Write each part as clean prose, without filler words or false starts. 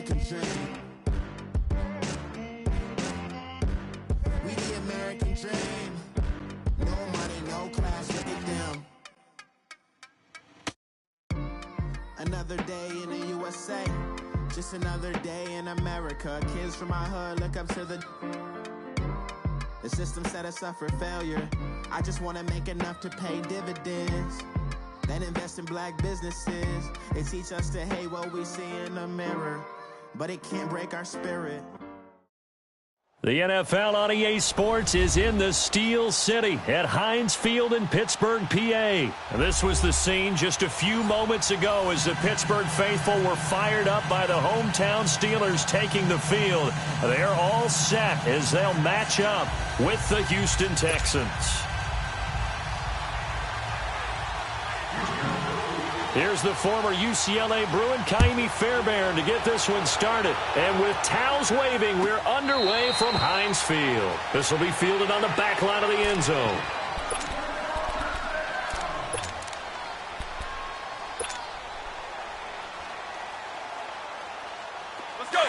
American dream. We the American dream. No money, no class, look at them. Another day in the USA. Just another day in America. Kids from my hood look up to the system set us up for failure. I just want to make enough to pay dividends. Then invest in black businesses. They teach us to hate what we see in the mirror, but it can't break our spirit. The NFL on EA Sports is in the Steel City at Heinz Field in Pittsburgh, PA. This was the scene just a few moments ago as the Pittsburgh faithful were fired up by the hometown Steelers taking the field. They're all set as they'll match up with the Houston Texans. Here's the former UCLA Bruin, Ka'imi Fairbairn, to get this one started. And with towels waving, we're underway from Heinz Field. This will be fielded on the back line of the end zone. Let's go.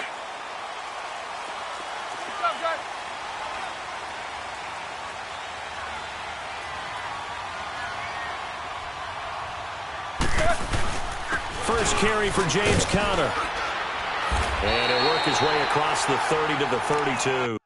First carry for James Conner. And he'll work his way across the 30 to the 32.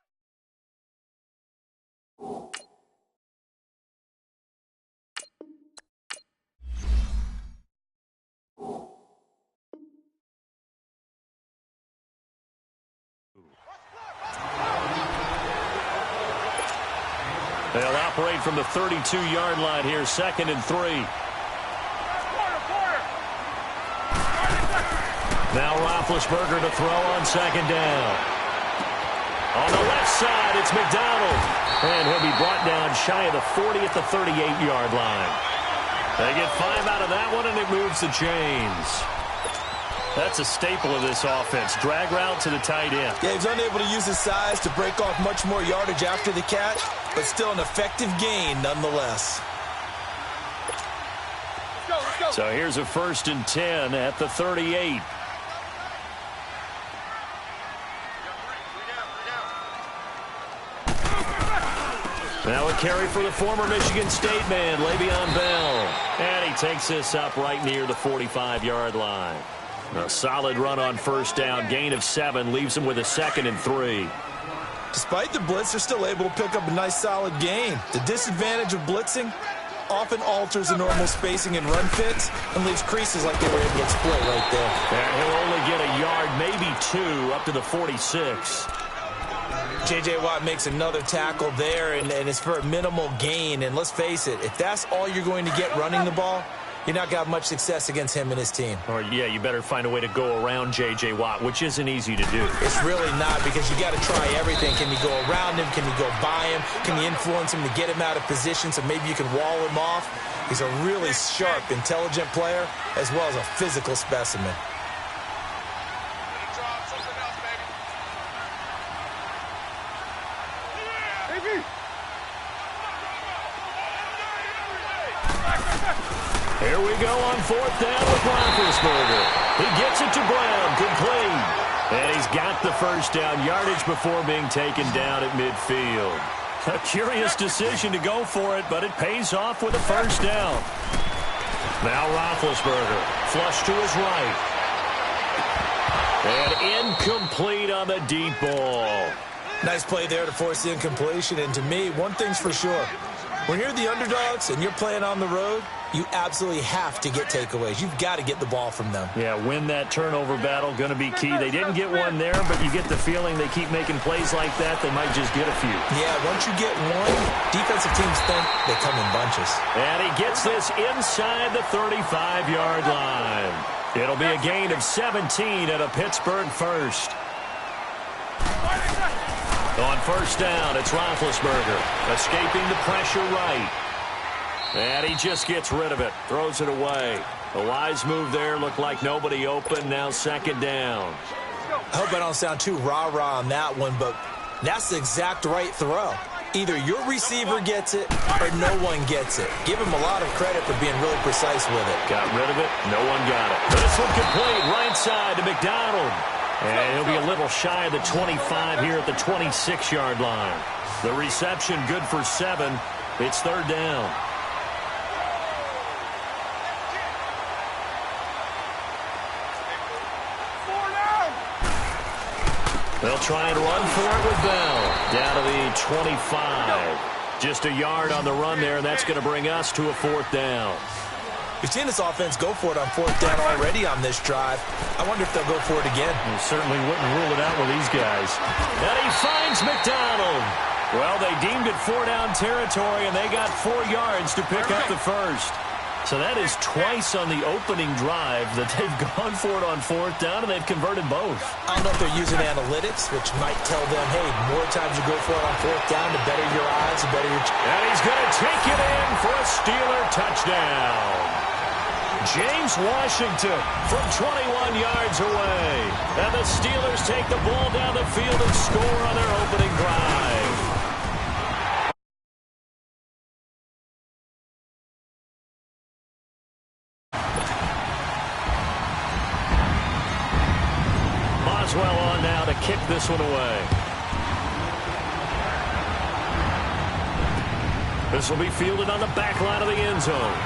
They'll operate from the 32-yard line here, 2nd and 3. Now Roethlisberger to throw on 2nd down. On the left side, it's McDonald. And he'll be brought down shy of the 40 at the 38-yard line. They get 5 out of that one, and it moves the chains. That's a staple of this offense. Drag route to the tight end. Yeah, he's unable to use his size to break off much more yardage after the catch, but still an effective gain nonetheless. Let's go. So here's a 1st and 10 at the 38. Now a carry for the former Michigan State man, Le'Veon Bell. And he takes this up right near the 45-yard line. A solid run on 1st down, gain of 7, leaves him with a 2nd and 3. Despite the blitz, they're still able to pick up a nice solid gain. The disadvantage of blitzing often alters the normal spacing and run fits and leaves creases like they were able to exploit right there. And he'll only get a yard, maybe 2, up to the 46. J.J. Watt makes another tackle there, and it's for a minimal gain. And let's face it, if that's all you're going to get running the ball, you're not going to have much success against him and his team. Or, yeah, you better find a way to go around J.J. Watt, which isn't easy to do. It's really not, because you got to try everything. Can you go around him? Can you go by him? Can you influence him to get him out of position so maybe you can wall him off? He's a really sharp, intelligent player, as well as a physical specimen. Here we go on 4th down with Roethlisberger. He gets it to Brown, complete. And he's got the 1st down, yardage before being taken down at midfield. A curious decision to go for it, but it pays off with a 1st down. Now Roethlisberger, flush to his right. And incomplete on the deep ball. Nice play there to force the incompletion. And to me, one thing's for sure. When you're the underdogs and you're playing on the road, you absolutely have to get takeaways. You've got to get the ball from them. Yeah, win that turnover battle, going to be key. They didn't get one there, but you get the feeling they keep making plays like that, they might just get a few. Yeah, once you get one, defensive teams think they come in bunches. And he gets this inside the 35-yard line. It'll be a gain of 17 at a Pittsburgh 1st. On 1st down, it's Roethlisberger, escaping the pressure right. And he just gets rid of it, throws it away. A wise move there, looked like nobody open, now 2nd down. I hope I don't sound too rah-rah on that one, but that's the exact right throw. Either your receiver gets it or no one gets it. Give him a lot of credit for being really precise with it. Got rid of it, no one got it. This one complete, right side to McDonald. And he'll be a little shy of the 25 here at the 26-yard line. The reception good for 7. It's third down. They'll try and run for it with Bell. Down to the 25. Just a yard on the run there, and that's going to bring us to a fourth down. We've seen this offense go for it on fourth down already on this drive. I wonder if they'll go for it again. You certainly wouldn't rule it out with these guys. And he finds McDonald. Well, they deemed it 4-down territory, and they got 4 yards to pick up the first. So that is twice on the opening drive that they've gone for it on fourth down, and they've converted both. I don't know if they're using analytics, which might tell them, hey, more times you go for it on fourth down, the better your odds, the better your... And he's going to take it in for a Steeler touchdown. James Washington from 21 yards away. And the Steelers take the ball down the field and score on their opening drive. Boswell on now to kick this one away. This will be fielded on the back line of the end zone.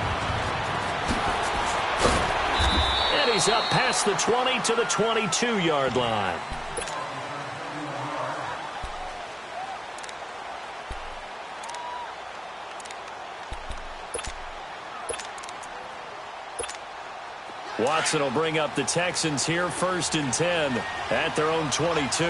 And he's up past the 20 to the 22-yard line. Watson will bring up the Texans here, 1st and 10 at their own 22.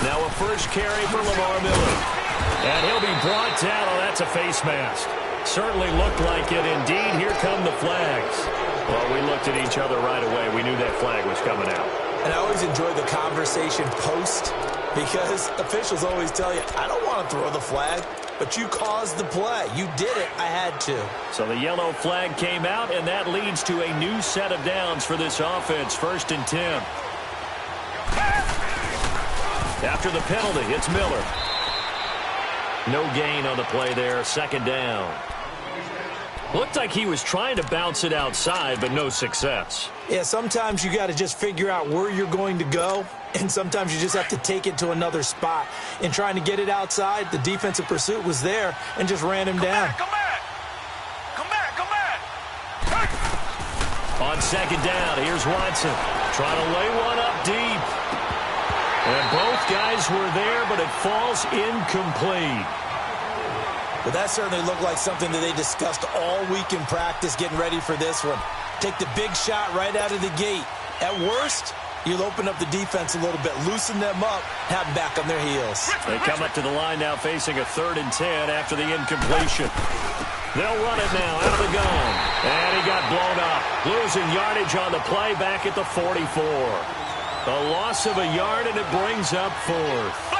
Now a first carry for Lamar Miller. And he'll be brought down. Oh, that's a face mask. Certainly looked like it. Indeed, here come the flags. Well, we looked at each other right away. We knew that flag was coming out. And I always enjoy the conversation post, because officials always tell you, I don't want to throw the flag, but you caused the play. You did it. I had to. So the yellow flag came out, and that leads to a new set of downs for this offense. 1st and 10. After the penalty, it's Miller. No gain on the play there. 2nd down. Looked like he was trying to bounce it outside, but no success. Yeah, sometimes you got to just figure out where you're going to go, and sometimes you just have to take it to another spot. In trying to get it outside, the defensive pursuit was there and just ran him down. Come back! On 2nd down, here's Watson. Trying to lay one up deep. And both guys were there, but it falls incomplete. Well, that certainly looked like something that they discussed all week in practice getting ready for this one. Take the big shot right out of the gate. At worst, you'll open up the defense a little bit, loosen them up, have them back on their heels. They come up to the line now facing a 3rd and 10 after the incompletion. They'll run it now out of the gun. And he got blown up. Losing yardage on the play back at the 44. A loss of a yard, and it brings up 4th.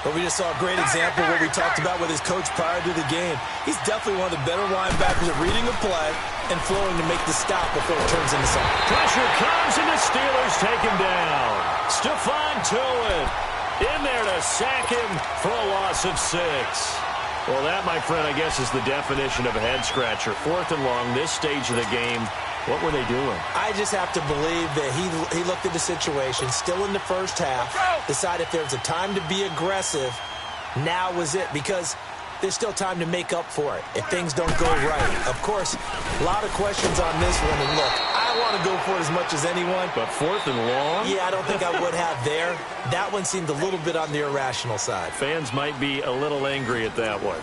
But we just saw a great example of what we talked about with his coach prior to the game. He's definitely one of the better linebackers at reading a play and flowing to make the stop before it turns into something. Pressure comes, and the Steelers take him down. Stephon Tuitt in there to sack him for a loss of 6. Well, that, my friend, I guess is the definition of a head-scratcher. 4th and long, this stage of the game. What were they doing? I just have to believe that he looked at the situation, still in the first half, decided if there was a time to be aggressive, now was it, because there's still time to make up for it if things don't go right. Of course, a lot of questions on this one, and look, I want to go for it as much as anyone. But 4th and long? Yeah, I don't think I would have there. That one seemed a little bit on the irrational side. Fans might be a little angry at that one.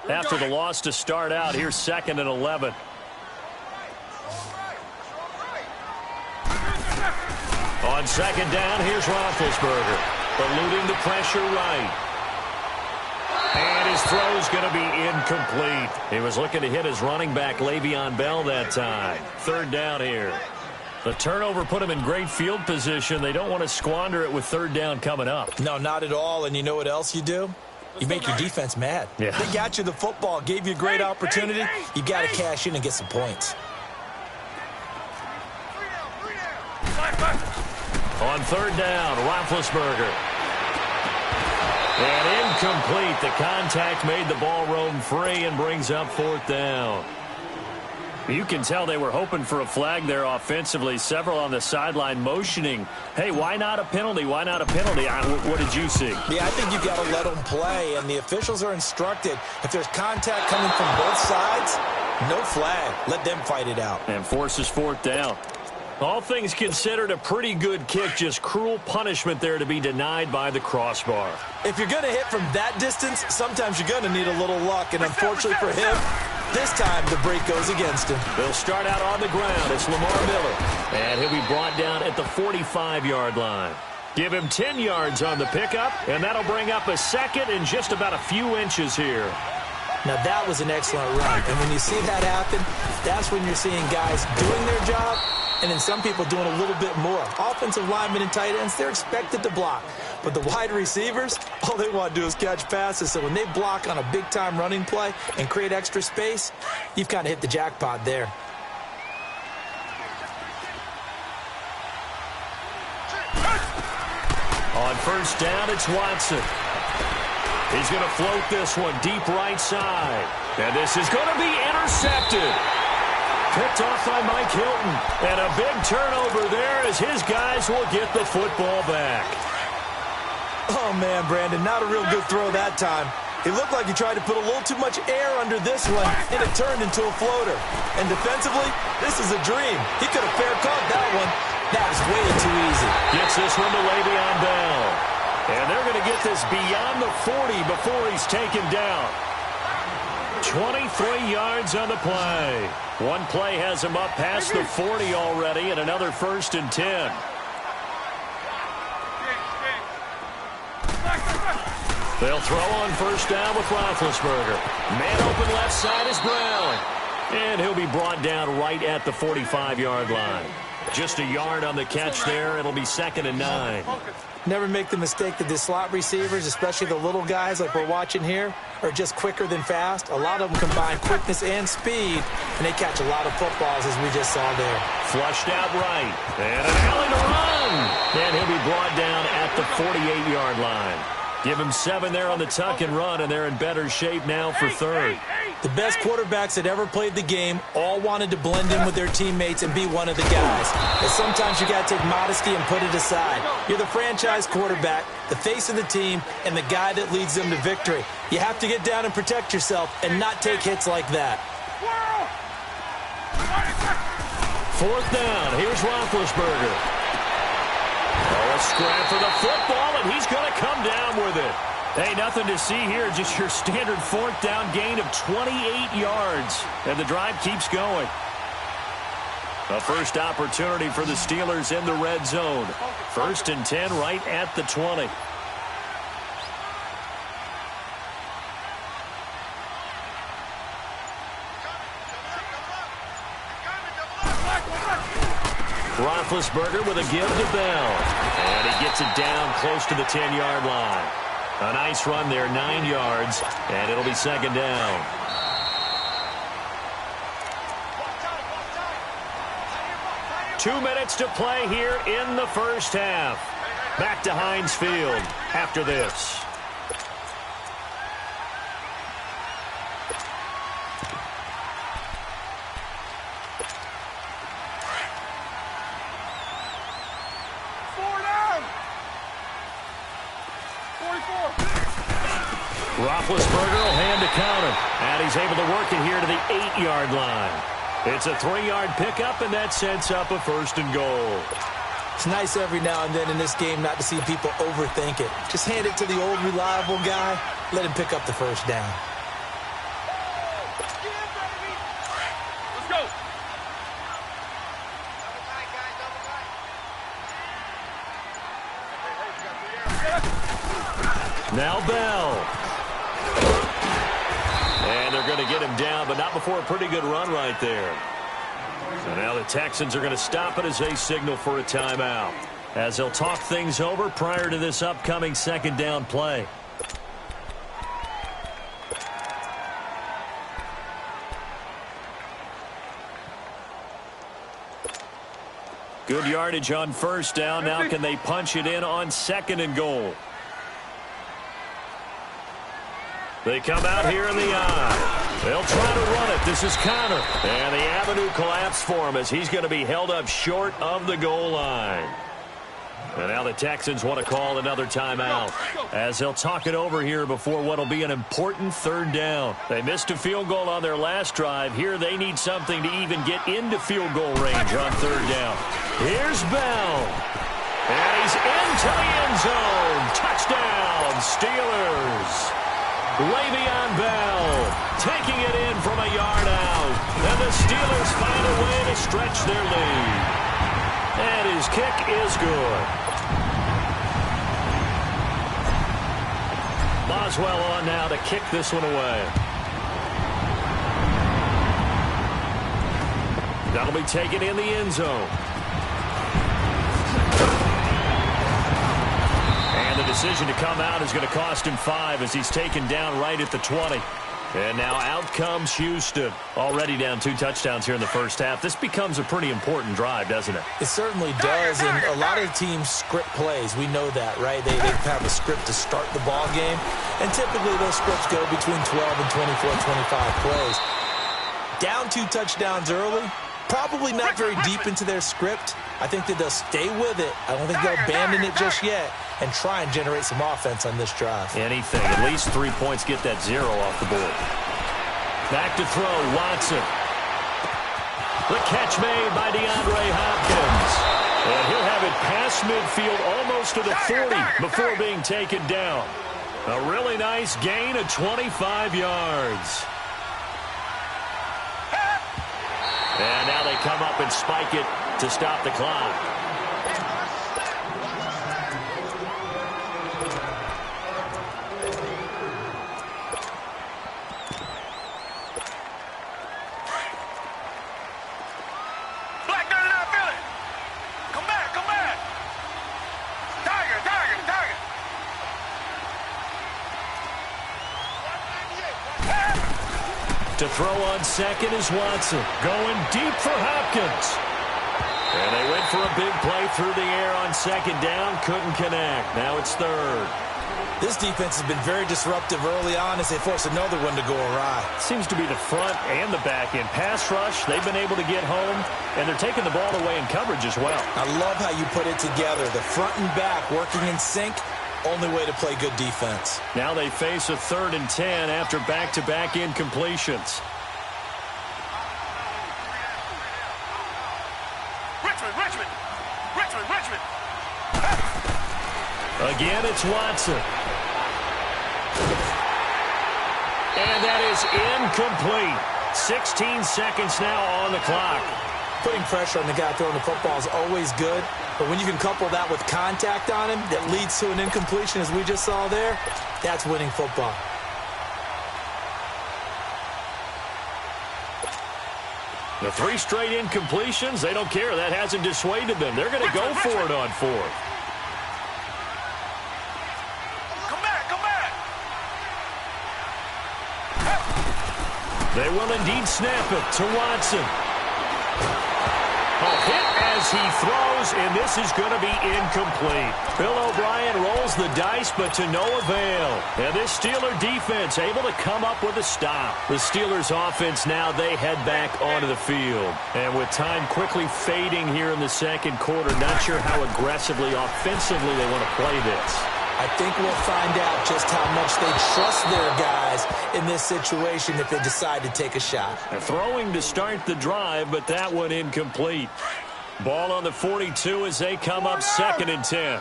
After the loss to start out, here's 2nd and 11. On 2nd down, here's Roethlisberger. Eluding the pressure right. And his throw's going to be incomplete. He was looking to hit his running back, Le'Veon Bell, that time. 3rd down here. The turnover put him in great field position. They don't want to squander it with 3rd down coming up. No, not at all. And you know what else you do? You make your defense mad. Yeah. They got you the football, gave you a great opportunity. You got to cash in and get some points. On third down, Roethlisberger. And incomplete. The contact made the ball roam free and brings up fourth down. You can tell they were hoping for a flag there offensively. Several on the sideline motioning, hey, why not a penalty? Why not a penalty? What did you see? Yeah, I think you've got to let them play, and the officials are instructed. If there's contact coming from both sides, no flag. Let them fight it out. And forces fourth down. All things considered, a pretty good kick. Just cruel punishment there to be denied by the crossbar. If you're going to hit from that distance, sometimes you're going to need a little luck, and unfortunately for him, this time, the break goes against him. They'll start out on the ground. It's Lamar Miller. And he'll be brought down at the 45-yard line. Give him 10 yards on the pickup, and that'll bring up a second and just about a few inches here. Now, that was an excellent run. And when you see that happen, that's when you're seeing guys doing their job, and then some people doing a little bit more. Offensive linemen and tight ends, they're expected to block. But the wide receivers, all they want to do is catch passes. So when they block on a big-time running play and create extra space, you've kind of hit the jackpot there. On first down, it's Watson. He's going to float this one deep right side. And this is going to be intercepted. Picked off by Mike Hilton. And a big turnover there as his guys will get the football back. Oh, man, Brandon, not a real good throw that time. It looked like he tried to put a little too much air under this one, and it turned into a floater. And defensively, this is a dream. He could have fair caught that one. That was way too easy. Gets this one to Le'Veon Bell. And they're going to get this beyond the 40 before he's taken down. 23 yards on the play. One play has him up past the 40 already, and another 1st and 10. They'll throw on first down with Roethlisberger. Man open left side is Brown. And he'll be brought down right at the 45-yard line. Just a yard on the catch there. It'll be 2nd and 9. Never make the mistake that the slot receivers, especially the little guys like we're watching here, are just quicker than fast. A lot of them combine quickness and speed, and they catch a lot of footballs, as we just saw there. Flushed out right. And an alley to run. And he'll be brought down at the 48-yard line. Give him 7 there on the tuck and run, and they're in better shape now for 3rd. The best quarterbacks that ever played the game all wanted to blend in with their teammates and be one of the guys. And sometimes you got to take modesty and put it aside. You're the franchise quarterback, the face of the team, and the guy that leads them to victory. You have to get down and protect yourself and not take hits like that. 4th down. Here's Roethlisberger. A scrap for the football, and he's going to come down with it. Hey, nothing to see here, just your standard 4th down gain of 28 yards. And the drive keeps going. A first opportunity for the Steelers in the red zone. 1st and 10 right at the 20. Roethlisberger with a give to Bell. And he gets it down close to the 10-yard line. A nice run there, 9 yards, and it'll be 2nd down. Two minutes to play here in the first half. Back to Heinz Field after this. Roethlisberger will hand to counter. And he's able to work it here to the 8-yard line. It's a 3-yard pickup, and that sets up a 1st and goal. It's nice every now and then in this game not to see people overthink it. Just hand it to the old reliable guy. Let him pick up the 1st down. Let's go. Now Bell. And they're going to get him down, but not before a pretty good run right there. So now the Texans are going to stop it as they signal for a timeout, as they'll talk things over prior to this upcoming 2nd down play. Good yardage on first down. Now can they punch it in on 2nd and goal? They come out here in the eye. They'll try to run it. This is Connor. And the avenue collapsed for him as he's going to be held up short of the goal line. And now the Texans want to call another timeout as they'll talk it over here before what will be an important 3rd down. They missed a field goal on their last drive. Here they need something to even get into field goal range on 3rd down. Here's Bell. And he's into the end zone. Touchdown, Steelers. Le'Veon Bell taking it in from a yard out. And the Steelers find a way to stretch their lead. And his kick is good. Boswell on now to kick this one away. That'll be taken in the end zone. And the decision to come out is going to cost him 5 as he's taken down right at the 20. And now out comes Houston. Already down 2 touchdowns here in the first half. This becomes a pretty important drive, doesn't it? It certainly does, and a lot of teams script plays. We know that, right? They have a script to start the ball game, and typically those scripts go between 12 and 24, 25 plays. Down 2 touchdowns early, probably not very deep into their script. I think that they'll stay with it. I don't think they'll abandon it just yet and try and generate some offense on this drive. Anything. At least 3 points, get that 0 off the board. Back to throw, Watson. The catch made by DeAndre Hopkins. And he'll have it past midfield almost to the 40 before being taken down. A really nice gain of 25 yards. And now they come up and spike it to stop the clock. To throw on 2nd is Watson. Going deep for Hopkins. And they went for a big play through the air on 2nd down. Couldn't connect. Now it's 3rd. This defense has been very disruptive early on as they force another one to go awry. Seems to be the front and the back end. Pass rush, they've been able to get home, and they're taking the ball away in coverage as well. I love how you put it together. The front and back working in sync. Only way to play good defense. Now they face a 3rd and 10 after back-to-back incompletions. Richmond. Again, it's Watson. And that is incomplete. 16 seconds now on the clock. Putting pressure on the guy throwing the football is always good, but when you can couple that with contact on him that leads to an incompletion, as we just saw there, that's winning football. The 3 straight incompletions, they don't care. That hasn't dissuaded them. They're going to go for it on 4th. Come back. They will indeed snap it to Watson. A hit as he throws, and this is going to be incomplete. Bill O'Brien rolls the dice, but to no avail. And this Steeler defense able to come up with a stop. The Steelers offense now, they head back onto the field. And with time quickly fading here in the 2nd quarter, not sure how aggressively, offensively they want to play this. I think we'll find out just how much they trust their guys in this situation if they decide to take a shot. They're throwing to start the drive, but that one incomplete. Ball on the 42 as they come up 2nd and 10.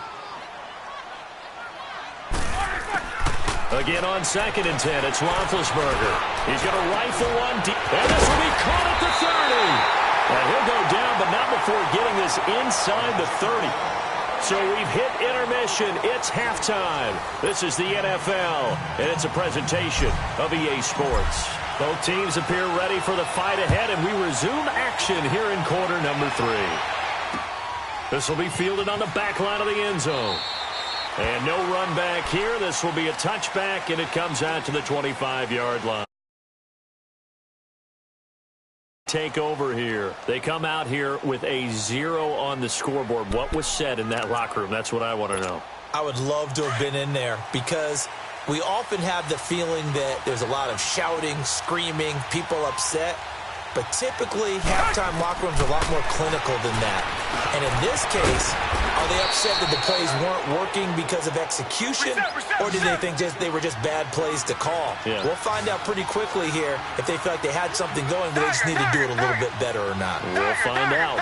Again on 2nd and 10, it's Roethlisberger. He's going to rifle one deep, and this will be caught at the 30. And he'll go down, but not before getting this inside the 30. So we've hit intermission. It's halftime. This is the NFL, and it's a presentation of EA Sports. Both teams appear ready for the fight ahead, and we resume action here in quarter number 3. This will be fielded on the back line of the end zone. And no run back here. This will be a touchback, and it comes out to the 25-yard line. take over here. They come out here with a 0 on the scoreboard. What was said in that locker room? That's what I want to know. I would love to have been in there because we often have the feeling that there's a lot of shouting, screaming, people upset. But typically, halftime locker rooms are a lot more clinical than that. And in this case, are they upset that the plays weren't working because of execution? Or did they think they were just bad plays to call? Yeah. We'll find out pretty quickly here if they feel like they had something going, but they just need to do it a little bit better or not. We'll find out.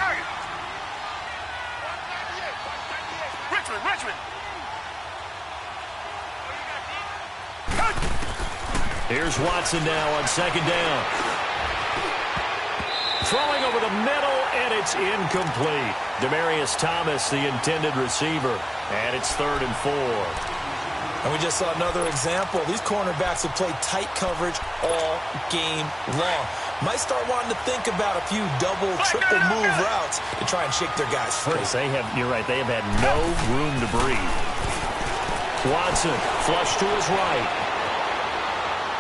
Richmond. Here's Watson now on second down. Throwing over the middle, and it's incomplete. Demaryius Thomas, the intended receiver. And it's 3rd and 4. And we just saw another example. These cornerbacks have played tight coverage all game long. Might start wanting to think about a few double, triple move routes to try and shake their guys free. You're right, they have had no room to breathe. Watson, flush to his right.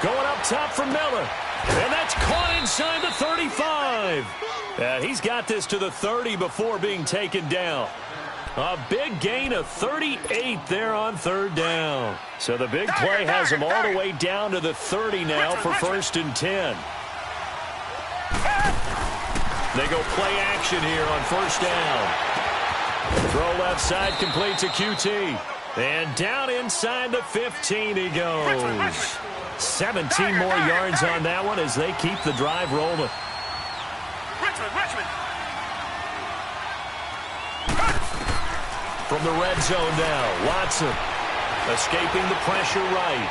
Going up top for Miller. And that's caught inside the 35. He's got this to the 30 before being taken down. A big gain of 38 there on 3rd down. So the big play has him all the way down to the 30 now for 1st and 10. They go play action here on 1st down. Throw left side, complete to QT. And down inside the 15 he goes. 17 more yards on that one as they keep the drive rolling. Richmond. From the red zone now, Watson escaping the pressure right.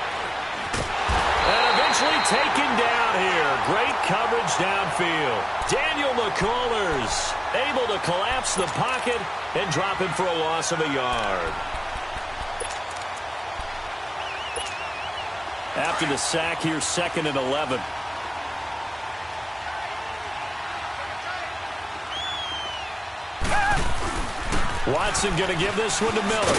And eventually taken down here. Great coverage downfield. Daniel McCullers able to collapse the pocket and drop him for a loss of a yard. After the sack, here's 2nd and 11. Watson going to give this one to Miller.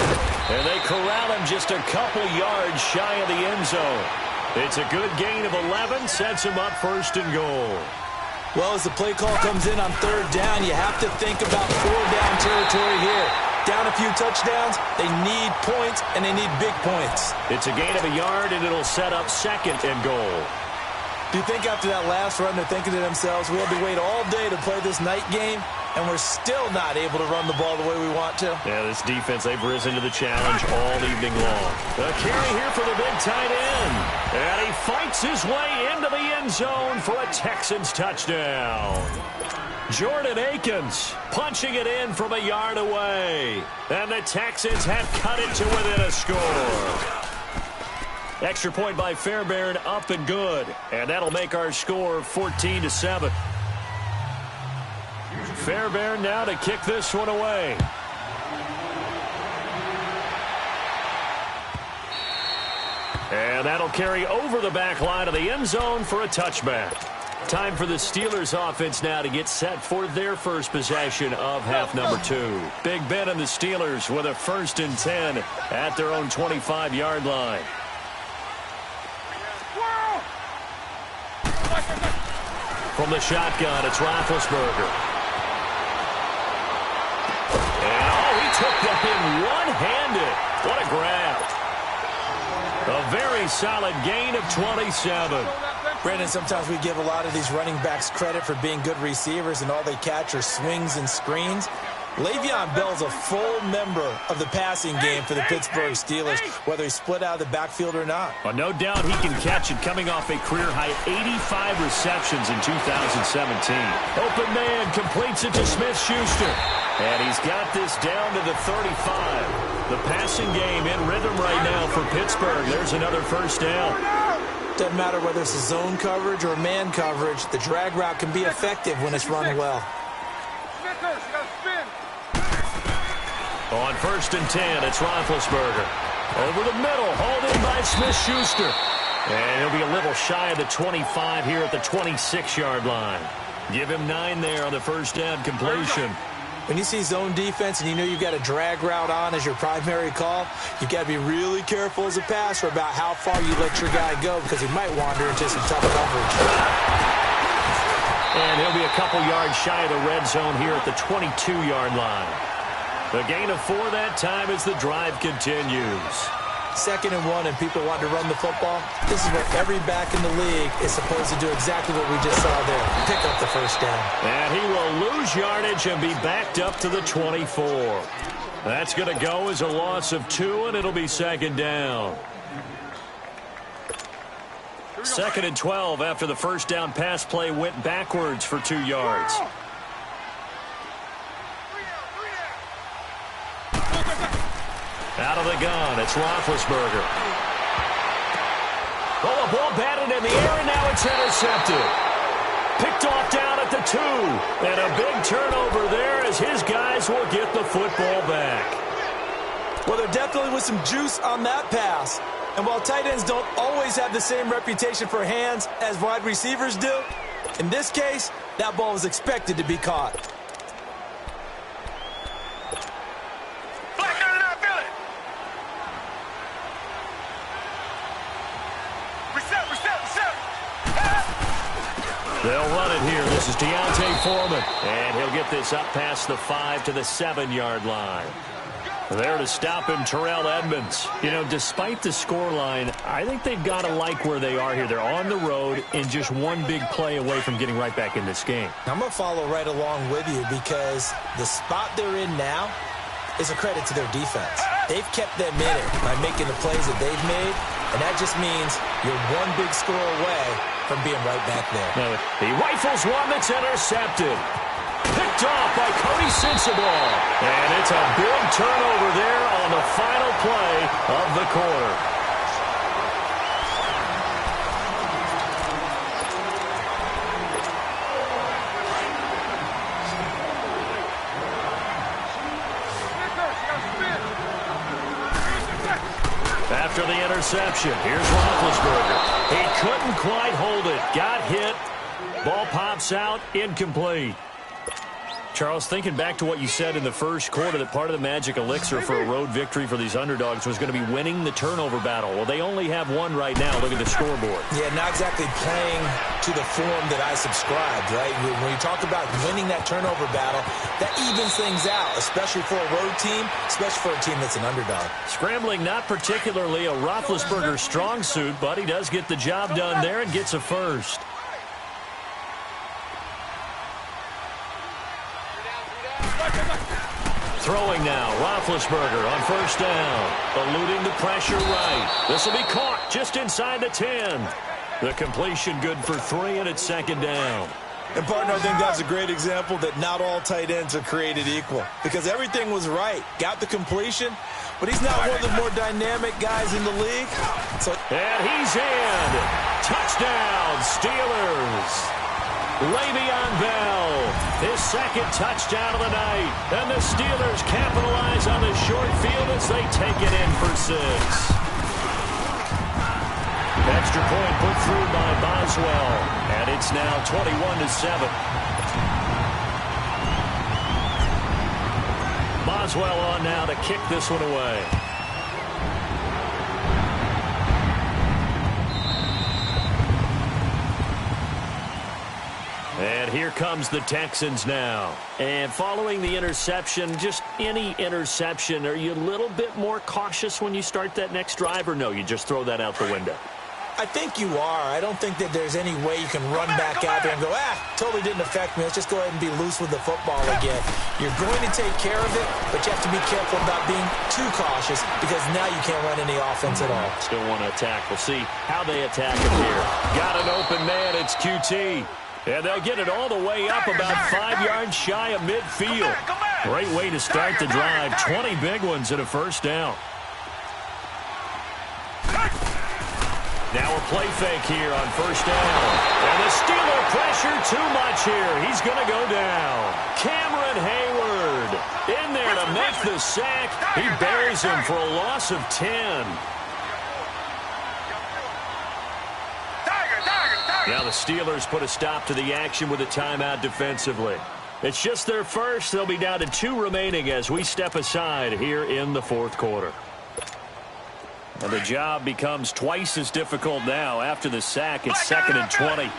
And they corral him just a couple yards shy of the end zone. It's a good gain of 11, sets him up 1st and goal. Well, as the play call comes in on 3rd down, you have to think about 4-down territory here. Down a few touchdowns, they need points, and they need big points. It's a gain of a yard, and it'll set up 2nd and goal. Do you think after that last run they're thinking to themselves, we had to wait all day to play this night game, and we're still not able to run the ball the way we want to? Yeah, this defense, they've risen to the challenge all evening long. A carry here for the big tight end. And he fights his way into the end zone for a Texans touchdown. Jordan Akins punching it in from a yard away. And the Texans have cut it to within a score. Extra point by Fairbairn, up and good. And that'll make our score 14-7. Fairbairn now to kick this one away. And that'll carry over the back line of the end zone for a touchback. Time for the Steelers offense now to get set for their first possession of half number 2. Big Ben and the Steelers with a 1st and 10 at their own 25-yard line. From the shotgun, it's Roethlisberger. And, he took that in one-handed. What a grab. A very solid gain of 27. Brandon, sometimes we give a lot of these running backs credit for being good receivers, and all they catch are swings and screens. Le'Veon Bell's a full member of the passing game for the Pittsburgh Steelers, whether he's split out of the backfield or not. Well, no doubt he can catch it, coming off a career-high 85 receptions in 2017. Open man completes it to Smith-Schuster. And he's got this down to the 35. The passing game in rhythm right now for Pittsburgh. There's another 1st down. Doesn't matter whether it's a zone coverage or man coverage, the drag route can be effective when it's run well. On 1st and 10, it's Roethlisberger. Over the middle, hauled in by Smith-Schuster. And he'll be a little shy of the 25 here at the 26-yard line. Give him 9 there on the 1st down completion. When you see zone defense and you know you've got a drag route on as your primary call, you've got to be really careful as a passer about how far you let your guy go because he might wander into some tough coverage. And he'll be a couple yards shy of the red zone here at the 22-yard line. The gain of 4 that time as the drive continues. 2nd and 1 and people want to run the football. This is where every back in the league is supposed to do exactly what we just saw there. Pick up the first down. And he will lose yardage and be backed up to the 24. That's going to go as a loss of 2, and it'll be 2nd down. 2nd and 12 after the first down pass play went backwards for 2 yards. Out of the gun, it's Roethlisberger. Oh, the ball batted in the air, and now it's intercepted. Picked off down at the 2. And a big turnover there as his guys will get the football back. Well, there definitely was some juice on that pass. And while tight ends don't always have the same reputation for hands as wide receivers do, in this case, that ball was expected to be caught. They'll run it here. This is Deontay Foreman. And he'll get this up past the 5 to the 7-yard line. There to stop him, Terrell Edmunds. You know, despite the scoreline, I think they've got to like where they are here. They're on the road and just one big play away from getting right back in this game. I'm going to follow right along with you because the spot they're in now is a credit to their defense. They've kept them in it by making the plays that they've made, and that just means you're one big score away from being right back there. Now, he rifles one that's intercepted. Picked off by Cody Sensabaugh. And it's a big turnover there on the final play of the quarter. After the interception, here's Roethlisberger. He couldn't quite hold it. Got hit. Ball pops out. Incomplete. Charles, thinking back to what you said in the first quarter, that part of the magic elixir for a road victory for these underdogs was going to be winning the turnover battle. Well, they only have one right now. Look at the scoreboard. Yeah, not exactly playing to the form that I subscribed, right? When you talk about winning that turnover battle, that evens things out, especially for a road team, especially for a team that's an underdog. Scrambling, not particularly a Roethlisberger strong suit, but he does get the job done there and gets a first. Throwing now, Roethlisberger on first down. Eluding the pressure right. This will be caught just inside the 10. The completion good for 3, and it's 2nd down. And, partner, I think that's a great example that not all tight ends are created equal. Because everything was right. Got the completion, but he's not one of the more dynamic guys in the league. And he's in. Touchdown, Steelers. Le'Veon Bell, his 2nd touchdown of the night. And the Steelers capitalize on the short field as they take it in for 6. Extra point put through by Boswell. And it's now 21-7. Boswell on now to kick this one away. And here comes the Texans now. And following the interception, just any interception, are you a little bit more cautious when you start that next drive, or no, you just throw that out the window? I think you are. I don't think that there's any way you can run back out there and go, totally didn't affect me. Let's just go ahead and be loose with the football again. You're going to take care of it, but you have to be careful about being too cautious because now you can't run any offense at all. Still want to attack. We'll see how they attack it here. Got an open man. It's QT. And they'll get it all the way up about 5 yards shy of midfield. Great way to start the drive. 20 big ones and a first down. Now a play fake here on first down. And the Steeler pressure too much here. He's going to go down. Cameron Hayward in there to make the sack. He buries him for a loss of 10. Now the Steelers put a stop to the action with a timeout defensively. It's just their first. They'll be down to 2 remaining as we step aside here in the 4th quarter. And the job becomes twice as difficult now after the sack. It's 2nd and 20.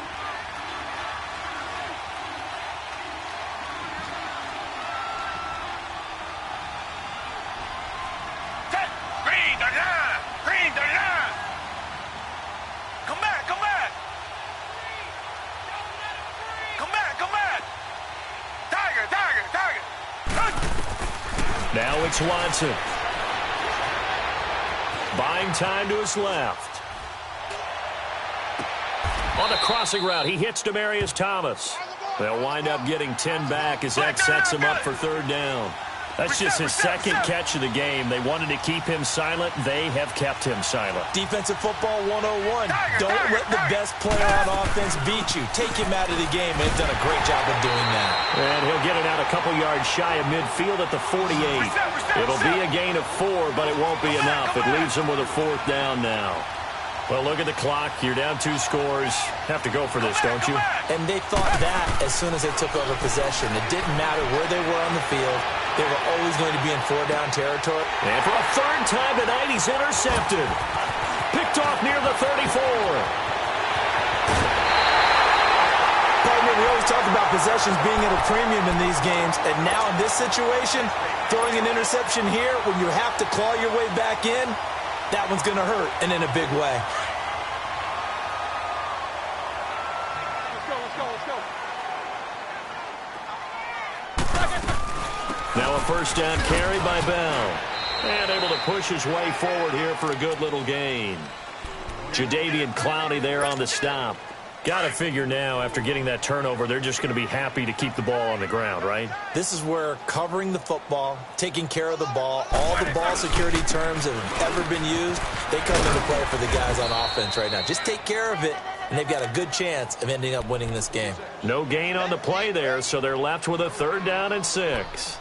Now it's Watson. Buying time to his left. On the crossing route, he hits Demaryius Thomas. They'll wind up getting 10 back as that sets him up for third down. That's just his second catch of the game. They wanted to keep him silent. They have kept him silent. Defensive football 101. Don't let the best player on offense beat you. Take him out of the game. They've done a great job of doing that. And he'll get it out a couple yards shy of midfield at the 48. It'll be a gain of 4, but it won't be enough. It leaves him with a fourth down now. Well, look at the clock. You're down 2 scores. Have to go for this, don't you? And they thought that as soon as they took over possession. It didn't matter where they were on the field. They were always going to be in 4-down territory. And for a third time tonight, he's intercepted. Picked off near the 34. Partner, we always talk about possessions being at a premium in these games. And now in this situation, throwing an interception here when you have to claw your way back in, that one's going to hurt, and in a big way. Now a first down carry by Bell. And able to push his way forward here for a good little gain. Jadeveon Clowney there on the stop. Got to figure now, after getting that turnover, they're just going to be happy to keep the ball on the ground, right? This is where covering the football, taking care of the ball, all the ball security terms that have ever been used, they come into play for the guys on offense right now. Just take care of it, and they've got a good chance of ending up winning this game. No gain on the play there, so they're left with a 3rd down and 6.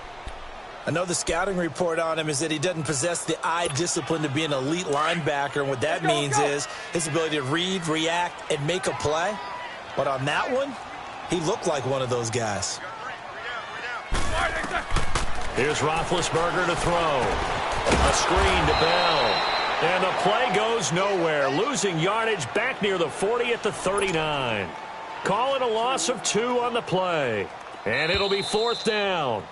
I know the scouting report on him is that he doesn't possess the eye discipline to be an elite linebacker, and what that means is his ability to read, react, and make a play. But on that one, he looked like one of those guys. Here's Roethlisberger to throw. A screen to Bell. And the play goes nowhere, losing yardage back near the 40 at the 39. Call it a loss of 2 on the play. And it'll be 4th down.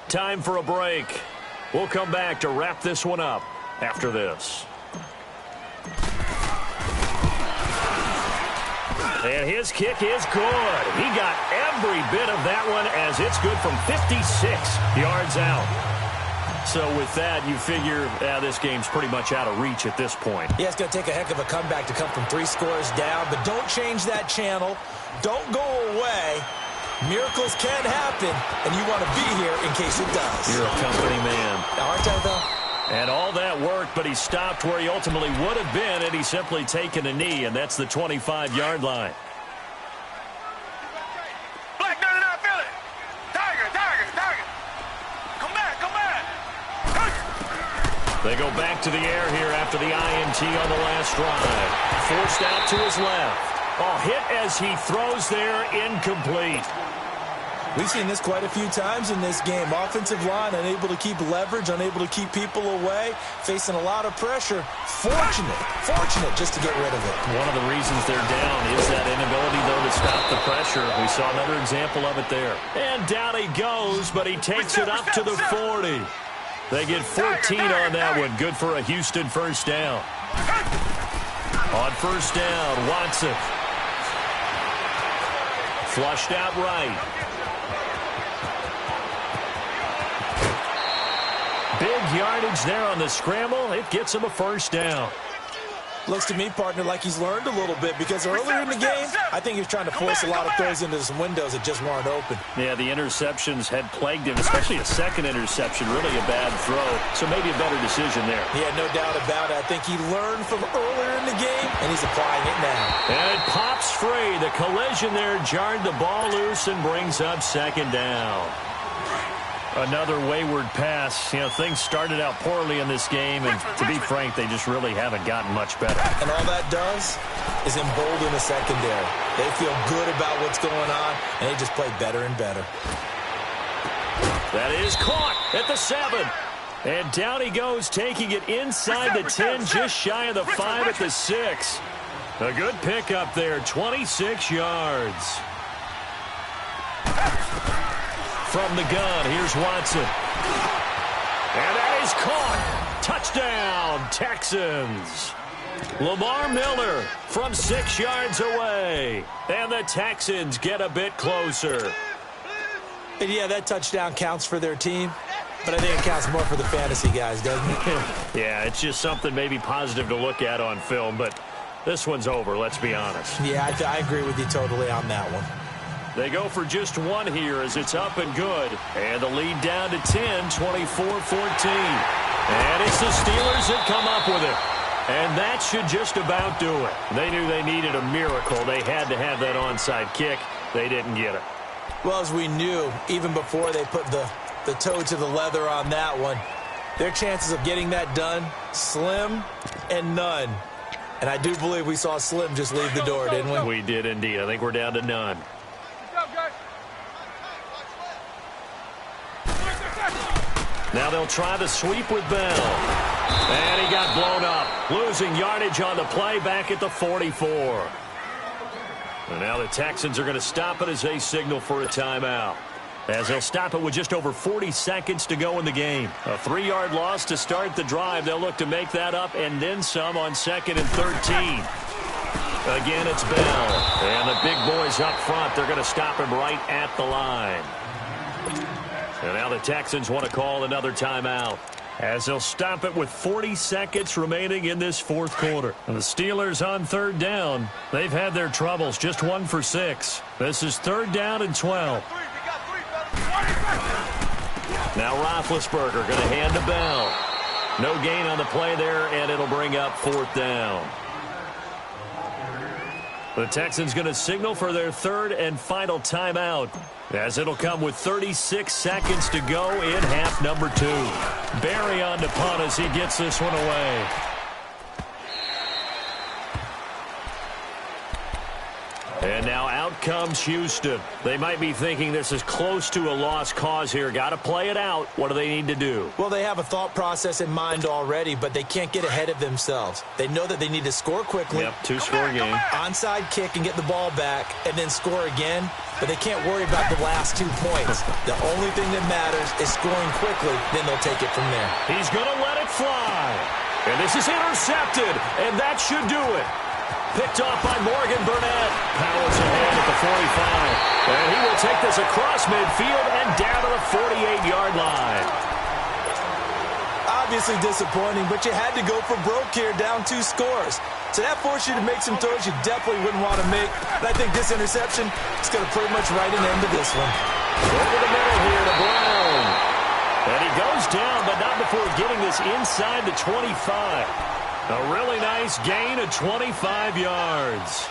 Time for a break. We'll come back to wrap this one up after this. And his kick is good. He got every bit of that one as it's good from 56 yards out. So with that, you figure this game's pretty much out of reach at this point. Yeah, it's going to take a heck of a comeback to come from 3 scores down, but don't change that channel. Don't go away. Miracles can happen, and you want to be here in case it does. You're a company man. Aren't I, though? And all that worked, but he stopped where he ultimately would have been, and he's simply taken a knee, and that's the 25-yard line. Black 99 Philly. Tiger. Come back. Tiger. They go back to the air here after the INT on the last drive. Forced out to his left. Oh, hit as he throws there, incomplete. We've seen this quite a few times in this game. Offensive line unable to keep leverage, unable to keep people away, facing a lot of pressure. Fortunate just to get rid of it. One of the reasons they're down is that inability, though, to stop the pressure. We saw another example of it there. And down he goes, but he takes it up to the 40. They get 14 on that one. Good for a Houston first down. On first down, Watson. Flushed out right. Big yardage there on the scramble. It gets him a first down. Looks to me, partner, like he's learned a little bit because earlier in the game, I think he was trying to force a lot of throws into some windows that just weren't open. Yeah, the interceptions had plagued him, especially a second interception, really a bad throw. So maybe a better decision there. Yeah, no doubt about it. I think he learned from earlier in the game, and he's applying it now. And it pops free. The collision there jarred the ball loose and brings up second down. Another wayward pass. You know, things started out poorly in this game, and to be frank, they just really haven't gotten much better. And all that does is embolden the secondary. They feel good about what's going on, and they just play better and better. That is caught at the 7. And down he goes, taking it inside the 10, just shy of the 5 at the 6. A good pickup there, 26 yards. From the gun, here's Watson. And that is caught. Touchdown, Texans. Lamar Miller from 6 yards away. And the Texans get a bit closer. And yeah, that touchdown counts for their team, but I think it counts more for the fantasy guys, doesn't it? Yeah, it's just something maybe positive to look at on film, but this one's over, let's be honest. Yeah, I agree with you totally on that one. They go for just one here as it's up and good. And the lead down to 10, 24-14. And it's the Steelers that come up with it. And that should just about do it. They knew they needed a miracle. They had to have that onside kick. They didn't get it. Well, as we knew, even before they put the toe to the leather on that one, their chances of getting that done, slim and none. And I do believe we saw Slim just leave the door, didn't we? We did indeed. I think we're down to none. Now they'll try the sweep with Bell. And he got blown up. Losing yardage on the play back at the 44. And now the Texans are going to stop it as they signal for a timeout. As they'll stop it with just over 40 seconds to go in the game. A 3-yard loss to start the drive. They'll look to make that up and then some on 2nd and 13. Again, it's Bell. And the big boys up front, they're going to stop him right at the line. And now the Texans want to call another timeout as they'll stop it with 40 seconds remaining in this fourth quarter. And the Steelers on 3rd down. They've had their troubles, just 1 for 6. This is 3rd down and 12. Now Roethlisberger going to hand to Bell. No gain on the play there, and it'll bring up 4th down. The Texans going to signal for their 3rd and final timeout, as it'll come with 36 seconds to go in half number 2. Barry on to punt as he gets this one away. And now out comes Houston. They might be thinking this is close to a lost cause here. Got to play it out. What do they need to do? Well, they have a thought process in mind already, but they can't get ahead of themselves. They know that they need to score quickly. Yep, 2-score game. Onside kick and get the ball back and then score again. But they can't worry about the last 2 points. The only thing that matters is scoring quickly. Then they'll take it from there. He's going to let it fly. And this is intercepted. And that should do it. Picked off by Morgan Burnett. Powers ahead at the 45. And he will take this across midfield and down to the 48-yard line. Obviously disappointing, but you had to go for broke here, down 2 scores. So that forced you to make some throws you definitely wouldn't want to make. But I think this interception is going to pretty much write an end to this one. Over the middle here to Brown. And he goes down, but not before getting this inside the 25. A really nice gain of 25 yards.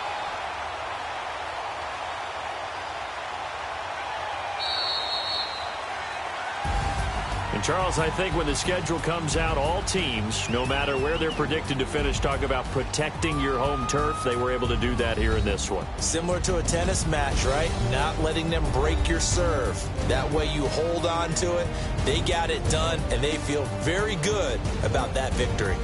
And Charles, I think when the schedule comes out, all teams, no matter where they're predicted to finish, talk about protecting your home turf. They were able to do that here in this one. Similar to a tennis match, right? Not letting them break your serve. That way you hold on to it. They got it done, and they feel very good about that victory.